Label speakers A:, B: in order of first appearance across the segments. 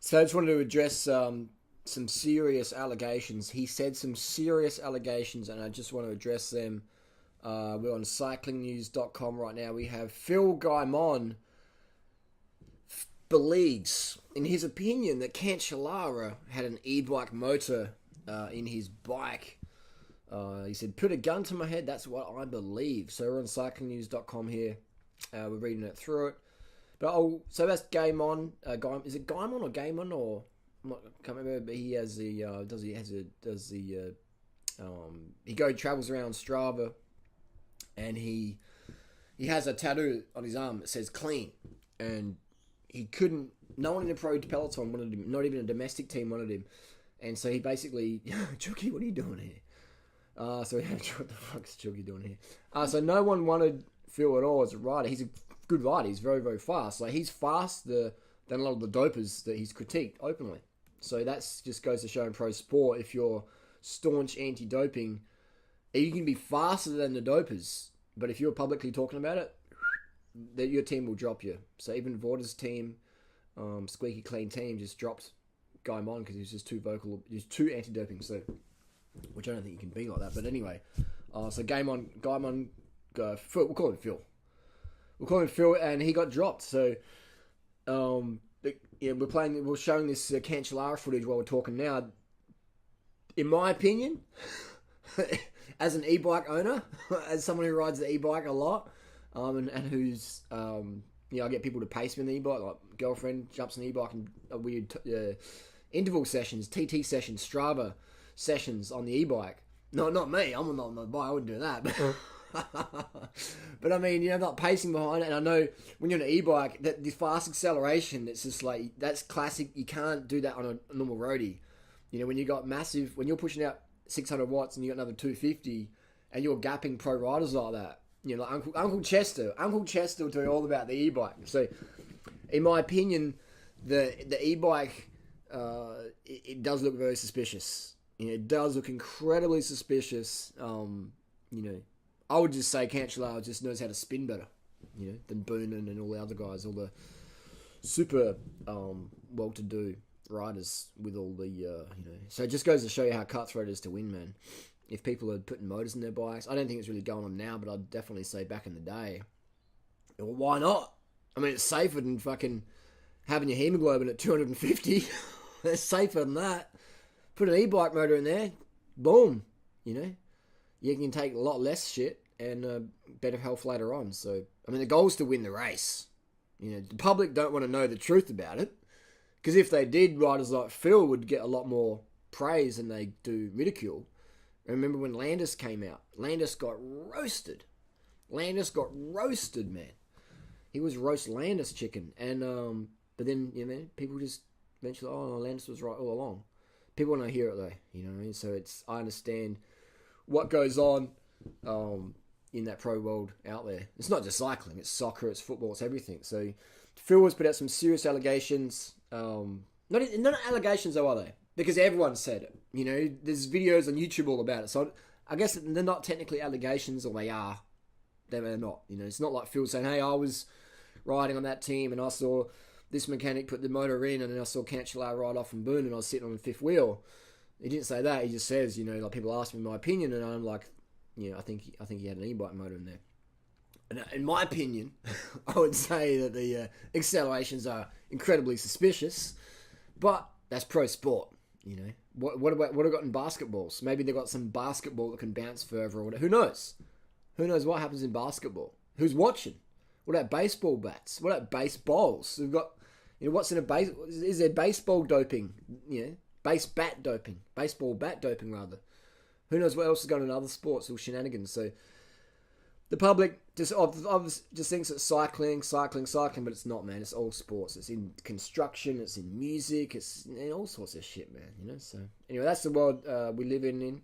A: So I just wanted to address some serious allegations. He said some serious allegations, and I just want to address them. We're on cyclingnews.com right now. We have Phil Gaimon believes, in his opinion, that Cancellara had an e-bike motor in his bike. He said, "Put a gun to my head, that's what I believe." So we're on cyclingnews.com here. We're reading it through it. But so that's Game On. Is it Game On or Game On or I can't remember? But he has the travels around Strava, and he has a tattoo on his arm that says "clean," and he couldn't. No one in the pro peloton wanted him. Not even a domestic team wanted him, and so he basically, Chucky, what are you doing here? So what the fuck is Chucky doing here? So no one wanted Phil at all as a rider. He's a good rider. He's very, very fast. Like, he's faster than a lot of the dopers that he's critiqued openly. So that's just goes to show in pro sport, if you're staunch anti-doping, you can be faster than the dopers, but if you're publicly talking about it, your team will drop you. So even Vorda's team, Squeaky Clean team, just dropped Gaimon because he was just too vocal. He was too anti-doping, so which I don't think you can be like that. But anyway, so Gaimon, Phil, we'll call him Phil. We'll call him Phil, and he got dropped. So, we're showing this Cancellara footage while we're talking now. In my opinion, as an e-bike owner, as someone who rides the e-bike a lot, and who's, I get people to pace me on the e-bike, like girlfriend jumps on the e-bike and weird interval sessions, TT sessions, Strava sessions on the e-bike. No, not me. I'm not on the bike. I wouldn't do that. But I mean, not pacing behind it. And I know when you're on an e-bike, that the fast acceleration, it's just like, that's classic. You can't do that on a normal roadie. When you got massive, when you're pushing out 600 watts and you got another 250 and you're gapping pro riders like that, like Uncle Chester will tell you all about the e-bike. So in my opinion, the e-bike, it does look very suspicious. It does look incredibly suspicious. I would just say Cancellara just knows how to spin better, than Boonen and all the other guys, all the super well-to-do riders with all the, So it just goes to show you how cutthroat it is to win, man. If people are putting motors in their bikes, I don't think it's really going on now, but I'd definitely say back in the day, well, why not? I mean, it's safer than fucking having your hemoglobin at 250. It's safer than that. Put an e-bike motor in there, boom, you can take a lot less shit and better health later on. So, I mean, the goal is to win the race. The public don't want to know the truth about it, because if they did, riders like Phil would get a lot more praise than they do ridicule. Remember when Landis came out? Landis got roasted. Man. He was roast Landis chicken. And, but then, people just eventually, Landis was right all along. People want to hear it though, So I understand what goes on in that pro world out there. It's not just cycling, it's soccer, it's football, it's everything. So Phil has put out some serious allegations. Not allegations though, are they? Because everyone said it. There's videos on YouTube all about it. So I guess they're not technically allegations, or they are. They're not. It's not like Phil saying, "Hey, I was riding on that team and I saw this mechanic put the motor in, and then I saw Cancellara ride off and Boone, and I was sitting on the fifth wheel." He didn't say that. He just says, like, people ask me my opinion, and I'm like, I think he had an e-bike motor in there. And in my opinion, I would say that the accelerations are incredibly suspicious, but that's pro sport. What have got in basketballs? Maybe they've got some basketball that can bounce further, or whatever. Who knows? Who knows what happens in basketball? Who's watching? What about baseball bats? What about baseballs? We've got, what's in a base? Is there baseball doping? Baseball bat doping rather. Who knows what else is going on in other sports or shenanigans? So the public just thinks it's cycling, but it's not, man. It's all sports. It's in construction, it's in music, it's in all sorts of shit, man. So anyway, that's the world we live in.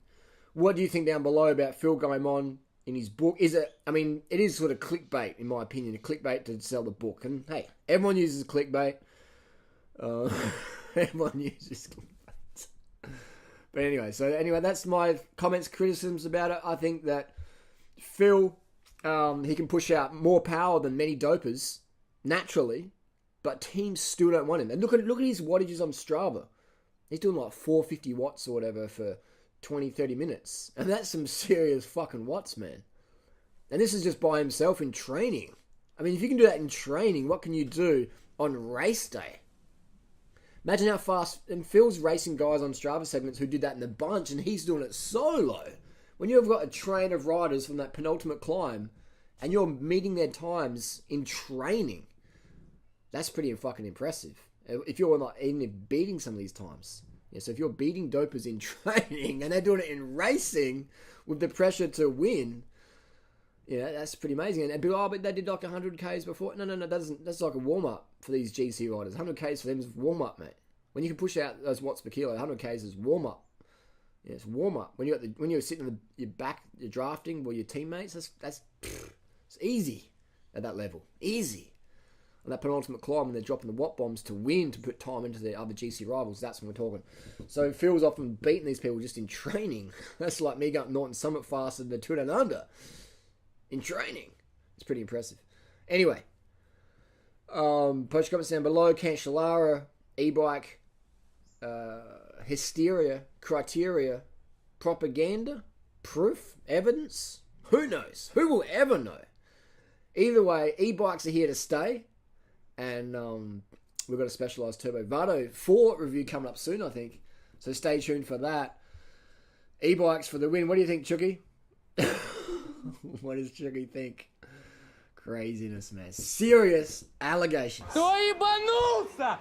A: What do you think down below about Phil Gaimon in his book? Is it? I mean, it is sort of clickbait, in my opinion. A clickbait to sell the book. And hey, everyone uses clickbait. Everyone uses clickbait. But anyway, that's my comments, criticisms about it. I think that Phil, he can push out more power than many dopers naturally, but teams still don't want him. And look at his wattages on Strava. He's doing like 450 watts or whatever for 20, 30 minutes. And that's some serious fucking watts, man. And this is just by himself in training. I mean, if you can do that in training, what can you do on race day? Imagine how fast... And Phil's racing guys on Strava segments who did that in a bunch, and he's doing it solo. When you've got a train of riders from that penultimate climb, and you're meeting their times in training, that's pretty fucking impressive. If you're not even beating some of these times. Yeah, so if you're beating dopers in training, and they're doing it in racing with the pressure to win... Yeah, that's pretty amazing. And people, but they did like 100 Ks before. No, that's like a warm-up for these GC riders. 100 Ks for them is warm-up, mate. When you can push out those watts per kilo, 100 Ks is warm-up. Yeah, it's warm-up. When you're sitting in your back, you're drafting with your teammates, it's easy at that level. Easy. On that penultimate climb, when they're dropping the watt bombs to win, to put time into the other GC rivals, that's when we're talking. So Phil's often beating these people just in training. That's like me going up Norton Summit faster than the Two Down Under. In training. It's pretty impressive. Anyway. Post comments down below. Cancellara, e-bike, hysteria, criteria, propaganda, proof, evidence. Who knows? Who will ever know? Either way, e-bikes are here to stay. And we've got a Specialized Turbo Vado 4 review coming up soon, I think. So stay tuned for that. E-bikes for the win. What do you think, Chucky? What does Chucky think? Craziness, man. Serious allegations.
B: Tô ibanuça!